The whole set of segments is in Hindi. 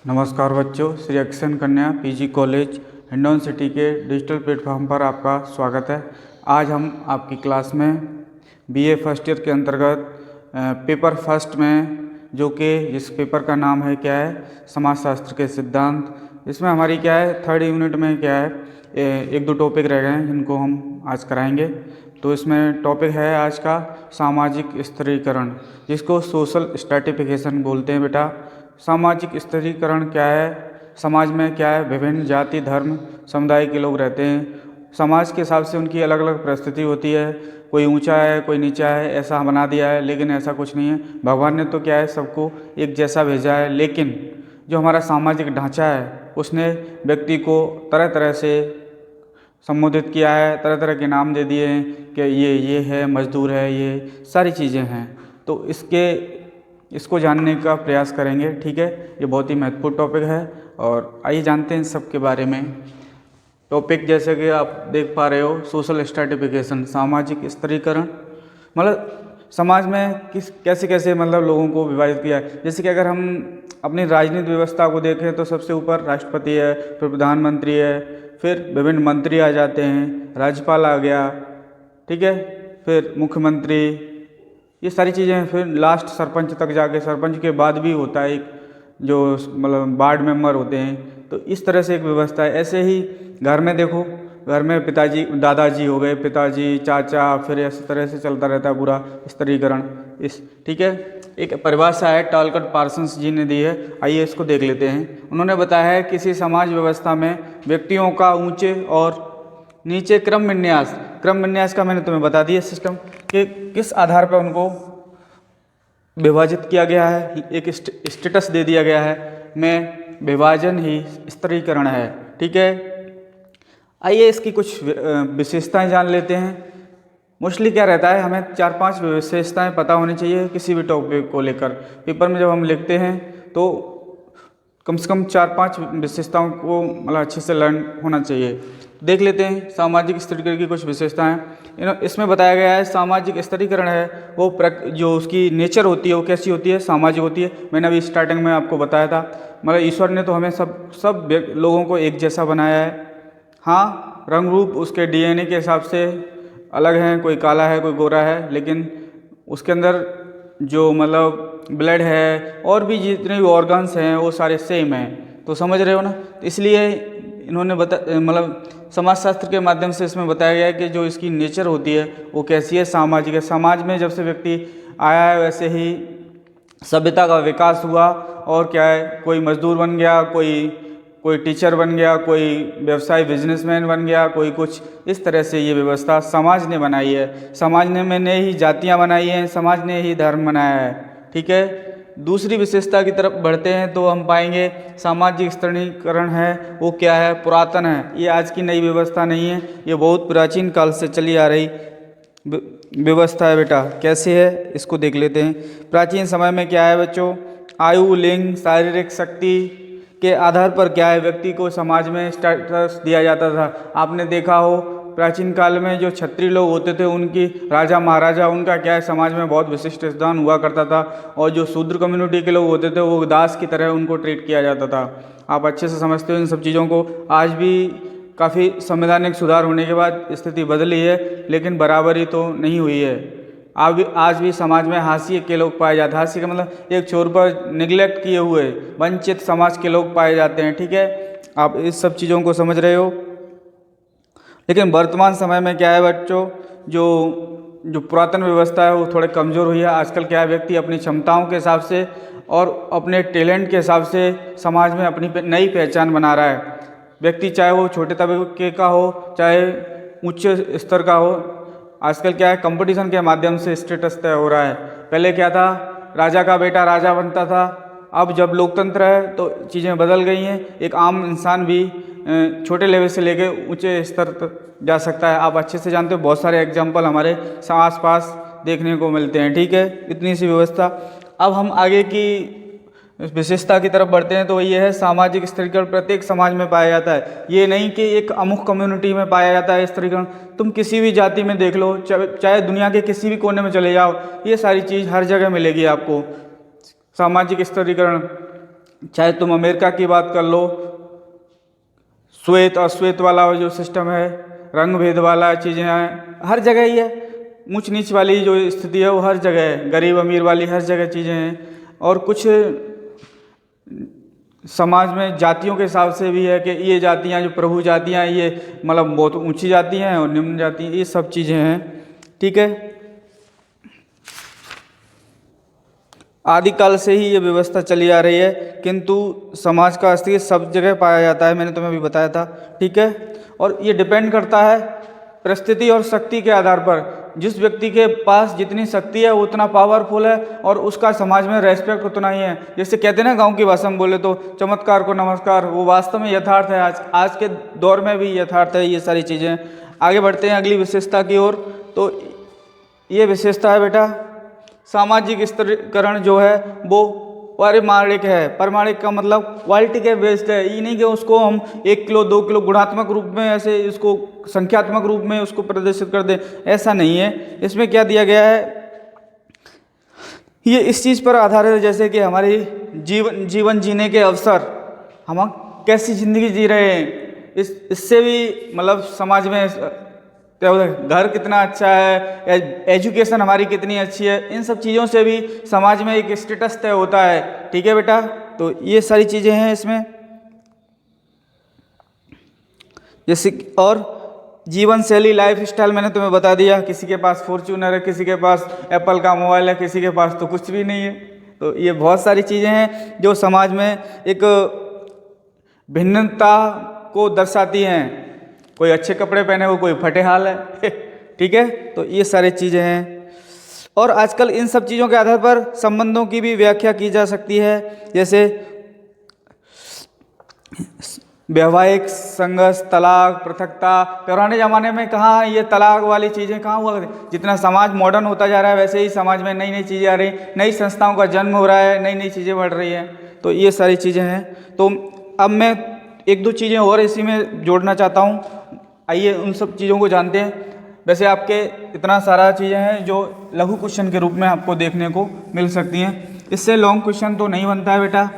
नमस्कार बच्चों, श्री अक्सन कन्या पीजी कॉलेज हिंडौन सिटी के डिजिटल प्लेटफॉर्म पर आपका स्वागत है। आज हम आपकी क्लास में बीए फर्स्ट ईयर के अंतर्गत पेपर फर्स्ट में जो कि इस पेपर का नाम है क्या है, समाजशास्त्र के सिद्धांत। इसमें हमारी क्या है, थर्ड यूनिट में क्या है, एक दो टॉपिक रह गए हैं जिनको हम आज कराएंगे। तो इसमें टॉपिक है आज का सामाजिक स्तरीकरण, जिसको सोशल स्ट्रैटिफिकेशन बोलते हैं। बेटा, सामाजिक स्तरीकरण क्या है? समाज में क्या है, विभिन्न जाति धर्म समुदाय के लोग रहते हैं। समाज के हिसाब से उनकी अलग अलग परिस्थिति होती है, कोई ऊंचा है कोई नीचा है, ऐसा बना दिया है। लेकिन ऐसा कुछ नहीं है। भगवान ने तो क्या है, सबको एक जैसा भेजा है। लेकिन जो हमारा सामाजिक ढांचा है उसने व्यक्ति को तरह तरह से संबोधित किया है, तरह तरह के नाम दे दिए हैं कि ये है, मजदूर है, ये सारी चीज़ें हैं। तो इसको जानने का प्रयास करेंगे। ठीक है, ये बहुत ही महत्वपूर्ण टॉपिक है और आइए जानते हैं सब के बारे में। टॉपिक जैसे कि आप देख पा रहे हो, सोशल स्ट्रैटिफिकेशन, सामाजिक स्तरीकरण, मतलब समाज में कैसे कैसे मतलब लोगों को विभाजित किया है। जैसे कि अगर हम अपनी राजनीतिक व्यवस्था को देखें तो सबसे ऊपर राष्ट्रपति है, फिर प्रधानमंत्री है, फिर विभिन्न मंत्री आ जाते हैं, राज्यपाल आ गया, ठीक है, फिर मुख्यमंत्री, ये सारी चीज़ें हैं। फिर लास्ट सरपंच तक जाके, सरपंच के बाद भी होता है एक जो मतलब वार्ड मेंबर होते हैं। तो इस तरह से एक व्यवस्था है। ऐसे ही घर में देखो, घर में पिताजी दादाजी हो गए, पिताजी चाचा, फिर इस तरह से चलता रहता है पूरा स्तरीकरण। ठीक है, एक परिभाषा है टॉलकट पार्सन्स जी ने दी है, आइए इसको देख लेते हैं। उन्होंने बताया है किसी समाज व्यवस्था में व्यक्तियों का ऊंचे और नीचे क्रम विन्यास का मैंने तुम्हें बता दिया सिस्टम कि किस आधार पर उनको विभाजित किया गया है, एक स्टेटस दे दिया गया है। में विभाजन ही स्तरीकरण है। ठीक है, आइए इसकी कुछ विशेषताएं जान लेते हैं। मोस्टली क्या रहता है, हमें 4-5 विशेषताएं पता होनी चाहिए किसी भी टॉपिक को लेकर। पेपर में जब हम लिखते हैं तो कम से कम 4-5 विशेषताओं को मतलब अच्छे से लर्न होना चाहिए। देख लेते हैं सामाजिक स्तरीकरण की कुछ विशेषताएं। इसमें बताया गया है सामाजिक स्तरीकरण है वो जो उसकी नेचर होती है वो कैसी होती है, सामाजिक होती है। मैंने अभी स्टार्टिंग में आपको बताया था, मतलब ईश्वर ने तो हमें सब लोगों को एक जैसा बनाया है। हाँ, रंग रूप उसके डीएनए के हिसाब से अलग हैं, कोई काला है कोई गोरा है, लेकिन उसके अंदर जो मतलब ब्लड है और भी जितने भी ऑर्गन्स हैं वो सारे सेम हैं। तो समझ रहे हो ना। इसलिए इन्होंने मतलब समाजशास्त्र के माध्यम से इसमें बताया गया है कि जो इसकी नेचर होती है वो कैसी है, सामाजिक है। समाज में जब से व्यक्ति आया है वैसे ही सभ्यता का विकास हुआ। और क्या है, कोई मजदूर बन गया, कोई टीचर बन गया, कोई व्यवसाय बिजनेसमैन बन गया, कोई कुछ। इस तरह से ये व्यवस्था समाज ने बनाई है। समाज ने ही जातियाँ बनाई हैं, समाज ने ही धर्म बनाया है। ठीक है, दूसरी विशेषता की तरफ बढ़ते हैं तो हम पाएंगे सामाजिक स्तरीकरण है वो क्या है, पुरातन है। ये आज की नई व्यवस्था नहीं है, ये बहुत प्राचीन काल से चली आ रही व्यवस्था है। बेटा कैसे है इसको देख लेते हैं। प्राचीन समय में क्या है बच्चों, आयु, लिंग, शारीरिक शक्ति के आधार पर क्या है, व्यक्ति को समाज में स्टेटस दिया जाता था। आपने देखा हो प्राचीन काल में जो क्षत्रिय लोग होते थे, उनकी राजा महाराजा, उनका क्या है समाज में बहुत विशिष्ट स्थान हुआ करता था। और जो शूद्र कम्युनिटी के लोग होते थे वो दास की तरह उनको ट्रीट किया जाता था। आप अच्छे से समझते हो इन सब चीज़ों को। आज भी काफ़ी संवैधानिक सुधार होने के बाद स्थिति बदली है, लेकिन बराबरी तो नहीं हुई है। आज भी समाज में हाशिए के लोग पाए जाते हैं। हाशिए का मतलब एक छोर पर निगलेक्ट किए हुए वंचित समाज के लोग पाए जाते हैं। ठीक है, आप इस सब चीज़ों को समझ रहे हो। लेकिन वर्तमान समय में क्या है बच्चों, जो पुरातन व्यवस्था है वो थोड़े कमज़ोर हुई है। आजकल क्या है, व्यक्ति अपनी क्षमताओं के हिसाब से और अपने टैलेंट के हिसाब से समाज में अपनी नई पहचान बना रहा है। व्यक्ति चाहे वो छोटे तबके का हो चाहे उच्च स्तर का हो, आजकल क्या है कंपटीशन के माध्यम से स्टेटस तय हो रहा है। पहले क्या था, राजा का बेटा राजा बनता था। अब जब लोकतंत्र है तो चीज़ें बदल गई हैं। एक आम इंसान भी छोटे लेवल से लेकर ऊंचे स्तर तक जा सकता है। आप अच्छे से जानते हो, बहुत सारे एग्जाम्पल हमारे आस-पास देखने को मिलते हैं। ठीक है, इतनी सी व्यवस्था। अब हम आगे की विशेषता की तरफ बढ़ते हैं तो ये है सामाजिक स्तरीकरण प्रत्येक समाज में पाया जाता है। ये नहीं कि एक अमुक कम्युनिटी में पाया जाता है स्तरीकरण। तुम किसी भी जाति में देख लो, चाहे दुनिया के किसी भी कोने में चले जाओ, ये सारी चीज़ हर जगह मिलेगी आपको। सामाजिक स्तरीकरण चाहे तुम अमेरिका की बात कर लो, श्वेत अश्वेत वाला जो सिस्टम है, रंग भेद वाला चीज़ें हैं, हर जगह ही है। ऊंच नीच वाली जो स्थिति है वो हर जगह है, गरीब अमीर वाली हर जगह चीज़ें हैं। और कुछ समाज में जातियों के हिसाब से भी है कि ये जातियाँ जो प्रभु जातियाँ हैं ये मतलब बहुत ऊंची जाति हैं और निम्न जाति, ये सब चीज़ें हैं। ठीक है, आदिकाल से ही ये व्यवस्था चली आ रही है, किंतु समाज का अस्तित्व सब जगह पाया जाता है, मैंने तुम्हें अभी बताया था। ठीक है, और ये डिपेंड करता है परिस्थिति और शक्ति के आधार पर। जिस व्यक्ति के पास जितनी शक्ति है वो उतना पावरफुल है और उसका समाज में रेस्पेक्ट उतना ही है। जैसे कहते हैं ना गांव की भाषा में बोले तो चमत्कार को नमस्कार, वो वास्तव में यथार्थ है। आज के दौर में भी यथार्थ है ये सारी चीज़ें। आगे बढ़ते हैं अगली विशेषता की ओर। तो ये विशेषता है बेटा सामाजिक स्तरीकरण जो है वो पारिमाणिक है। पारिमाणिक का मतलब क्वालिटी के बेस्ड है, ये नहीं कि उसको हम 1 किलो 2 किलो गुणात्मक रूप में ऐसे इसको संख्यात्मक रूप में उसको प्रदर्शित कर दे, ऐसा नहीं है। इसमें क्या दिया गया है, ये इस चीज़ पर आधारित है जैसे कि हमारी जीवन जीने के अवसर, हम कैसी ज़िंदगी जी रहे हैं, इससे भी मतलब समाज में क्या होता है, घर कितना अच्छा है, एजुकेशन हमारी कितनी अच्छी है, इन सब चीज़ों से भी समाज में एक स्टेटस तय होता है। ठीक है बेटा, तो ये सारी चीज़ें हैं इसमें। जैसे और जीवन शैली लाइफ स्टाइल मैंने तुम्हें बता दिया, किसी के पास फॉर्च्यूनर है, किसी के पास एप्पल का मोबाइल है, किसी के पास तो कुछ भी नहीं है। तो ये बहुत सारी चीज़ें हैं जो समाज में एक भिन्नता को दर्शाती हैं। कोई अच्छे कपड़े पहने हो, कोई फटे हाल है। ठीक है, तो ये सारी चीज़ें हैं। और आजकल इन सब चीज़ों के आधार पर संबंधों की भी व्याख्या की जा सकती है, जैसे वैवाहिक संघर्ष, तलाक, पृथकता। पुराने ज़माने में कहाँ ये तलाक वाली चीज़ें कहाँ हुआ करती। जितना समाज मॉडर्न होता जा रहा है वैसे ही समाज में नई नई चीज़ें आ रही, नई संस्थाओं का जन्म हो रहा है, नई नई चीज़ें बढ़ रही हैं। तो ये सारी चीज़ें हैं। तो अब मैं 1-2 चीज़ें और इसी में जोड़ना चाहता हूँ। आइए उन सब चीज़ों को जानते हैं। वैसे आपके इतना सारा चीज़ें हैं जो लघु क्वेश्चन के रूप में आपको देखने को मिल सकती हैं, इससे लॉन्ग क्वेश्चन तो नहीं बनता है बेटा।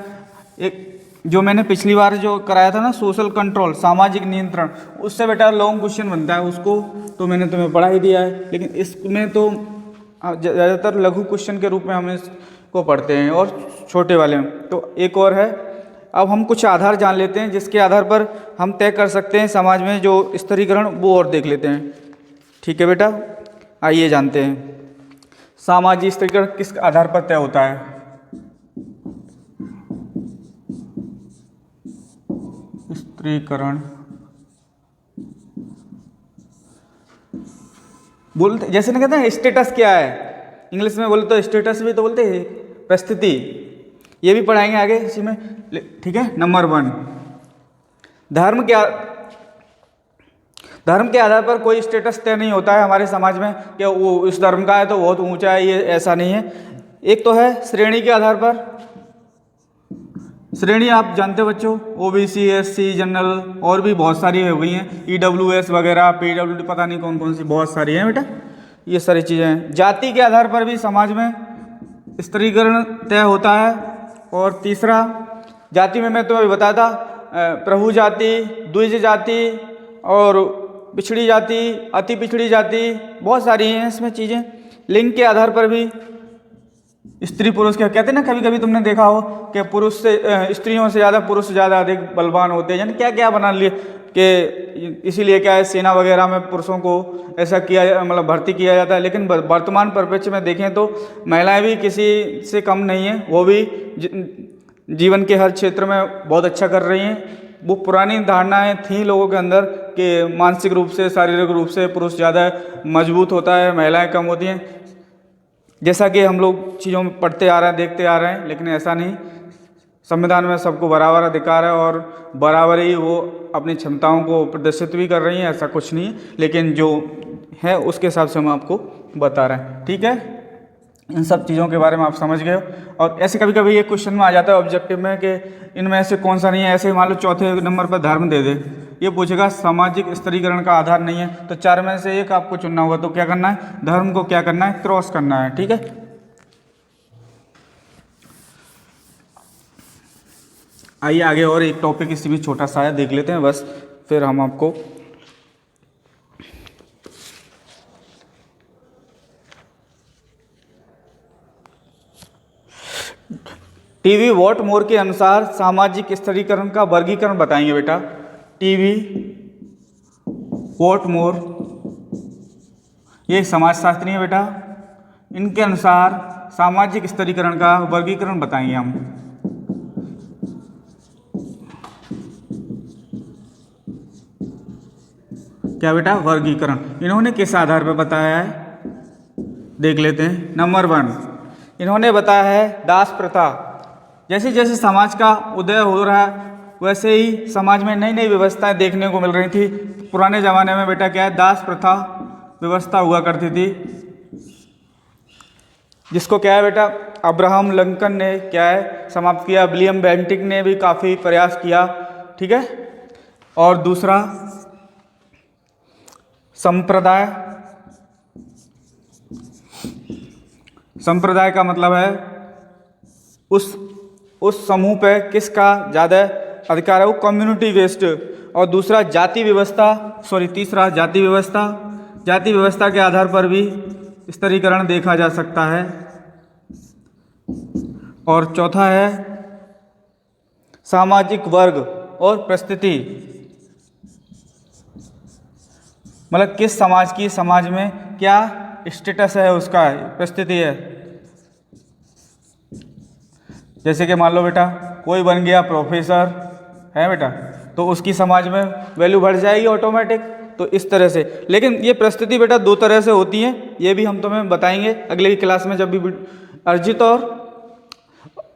एक जो मैंने पिछली बार जो कराया था ना सोशल कंट्रोल, सामाजिक नियंत्रण, उससे बेटा लॉन्ग क्वेश्चन बनता है, उसको तो मैंने तुम्हें पढ़ा ही दिया है। लेकिन इसमें तो ज़्यादातर लघु क्वेश्चन के रूप में हम इसको पढ़ते हैं और छोटे वाले में। तो एक और है, अब हम कुछ आधार जान लेते हैं जिसके आधार पर हम तय कर सकते हैं समाज में जो स्तरीकरण, वो और देख लेते हैं। ठीक है बेटा, आइए जानते हैं सामाजिक स्तरीकरण किस आधार पर तय होता है। स्तरीकरण बोलते जैसे ना कहते हैं स्टेटस क्या है, इंग्लिश में बोले तो स्टेटस भी तो बोलते हैं परिस्थिति, ये भी पढ़ाएंगे आगे इसी में। ठीक है, नंबर 1 धर्म के आधार पर कोई स्टेटस तय नहीं होता है हमारे समाज में कि वो इस धर्म का है तो बहुत ऊंचा है, ये ऐसा नहीं है। एक तो है श्रेणी के आधार पर, श्रेणी आप जानते हो बच्चों, ओबीसी, एससी, जनरल और भी बहुत सारी हो गई हैं, ईडब्ल्यूएस वगैरह, पीडब्ल्यूडी, पता नहीं कौन कौन सी बहुत सारी हैं बेटा, ये सारी चीज़ें हैं। जाति के आधार पर भी समाज में स्तरीकरण तय होता है। और तीसरा, जाति में मैं तुम्हें बताया था प्रभु जाति, द्विज जाति और पिछड़ी जाति, अति पिछड़ी जाति, बहुत सारी हैं इसमें चीज़ें। लिंग के आधार पर भी स्त्री पुरुष के कहते हैं ना, कभी कभी तुमने देखा हो कि पुरुष से स्त्रियों से ज़्यादा पुरुष ज़्यादा अधिक बलवान होते हैं, यानी क्या क्या बना लिए कि इसीलिए क्या है सेना वगैरह में पुरुषों को ऐसा किया मतलब भर्ती किया जाता है। लेकिन वर्तमान परिप्रेक्ष्य में देखें तो महिलाएं भी किसी से कम नहीं हैं, वो भी जीवन के हर क्षेत्र में बहुत अच्छा कर रही हैं। वो पुरानी धारणाएं थी लोगों के अंदर कि मानसिक रूप से, शारीरिक रूप से पुरुष ज़्यादा मजबूत होता है, महिलाएं कम होती हैं, जैसा कि हम लोग चीज़ों में पढ़ते आ रहे हैं, देखते आ रहे हैं। लेकिन ऐसा नहीं, संविधान में सबको बराबर अधिकार है और बराबर ही वो अपनी क्षमताओं को प्रदर्शित भी कर रही हैं, ऐसा कुछ नहीं है। लेकिन जो है उसके हिसाब से हम आपको बता रहे हैं। ठीक है, इन सब चीज़ों के बारे में आप समझ गए हो। और ऐसे कभी कभी ये क्वेश्चन में आ जाता है ऑब्जेक्टिव में कि इनमें से कौन सा नहीं है। ऐसे मान लो चौथे नंबर पर धर्म दे दे, ये पूछेगा सामाजिक स्तरीकरण का आधार नहीं है, तो 4 में से एक आपको चुनना होगा। तो क्या करना है, धर्म को क्या करना है, क्रॉस करना है। ठीक है, आइए आगे और एक टॉपिक इसी में छोटा सा है, देख लेते हैं बस, फिर हम आपको टीवी वॉट मोर के अनुसार सामाजिक स्तरीकरण का वर्गीकरण बताएंगे बेटा। टीवी वॉट मोर ये समाजशास्त्री है बेटा, इनके अनुसार सामाजिक स्तरीकरण का वर्गीकरण बताएंगे हम। क्या बेटा? वर्गीकरण। इन्होंने किस आधार पर बताया है, देख लेते हैं। नंबर 1 इन्होंने बताया है दास प्रथा। जैसे जैसे समाज का उदय हो रहा है वैसे ही समाज में नई नई व्यवस्थाएं देखने को मिल रही थी। पुराने ज़माने में बेटा क्या है, दास प्रथा व्यवस्था हुआ करती थी, जिसको क्या है बेटा अब्राहम लिंकन ने क्या है समाप्त किया। विलियम बेंटिक ने भी काफ़ी प्रयास किया, ठीक है। और दूसरा संप्रदाय। संप्रदाय का मतलब है उस समूह पे किसका ज़्यादा अधिकार है, वो कम्युनिटी बेस्ड। और दूसरा जाति व्यवस्था, तीसरा जाति व्यवस्था। जाति व्यवस्था के आधार पर भी स्तरीकरण देखा जा सकता है। और चौथा है सामाजिक वर्ग और परिस्थिति, मतलब किस समाज में क्या स्टेटस है, उसका परिस्थिति है। जैसे कि मान लो बेटा कोई बन गया प्रोफेसर है बेटा, तो उसकी समाज में वैल्यू बढ़ जाएगी ऑटोमेटिक। तो इस तरह से, लेकिन ये परिस्थिति बेटा 2 तरह से होती है, ये भी हम तुम्हें बताएंगे अगले क्लास में जब भी।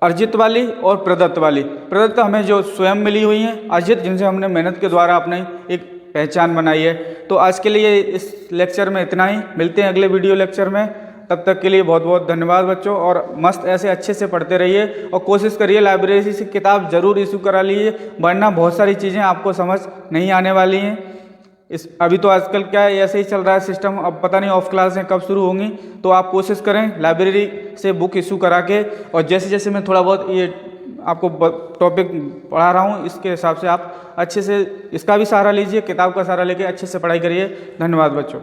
अर्जित वाली और प्रदत्त वाली। प्रदत्त हमें जो स्वयं मिली हुई हैं, अर्जित जिनसे हमने मेहनत के द्वारा अपनी एक पहचान बनाई है। तो आज के लिए इस लेक्चर में इतना ही, मिलते हैं अगले वीडियो लेक्चर में। तब तक के लिए बहुत बहुत धन्यवाद बच्चों, और मस्त ऐसे अच्छे से पढ़ते रहिए और कोशिश करिए लाइब्रेरी से किताब जरूर इशू करा लीजिए, वरना बहुत सारी चीज़ें आपको समझ नहीं आने वाली हैं। अभी तो आजकल क्या है, ऐसे ही चल रहा है सिस्टम, अब पता नहीं ऑफ क्लासें कब शुरू होंगी। तो आप कोशिश करें लाइब्रेरी से बुक इशू करा के, और जैसे जैसे मैं थोड़ा बहुत ये आपको टॉपिक पढ़ा रहा हूँ इसके हिसाब से आप अच्छे से इसका भी सहारा लीजिए, किताब का सहारा लेके अच्छे से पढ़ाई करिए। धन्यवाद बच्चों।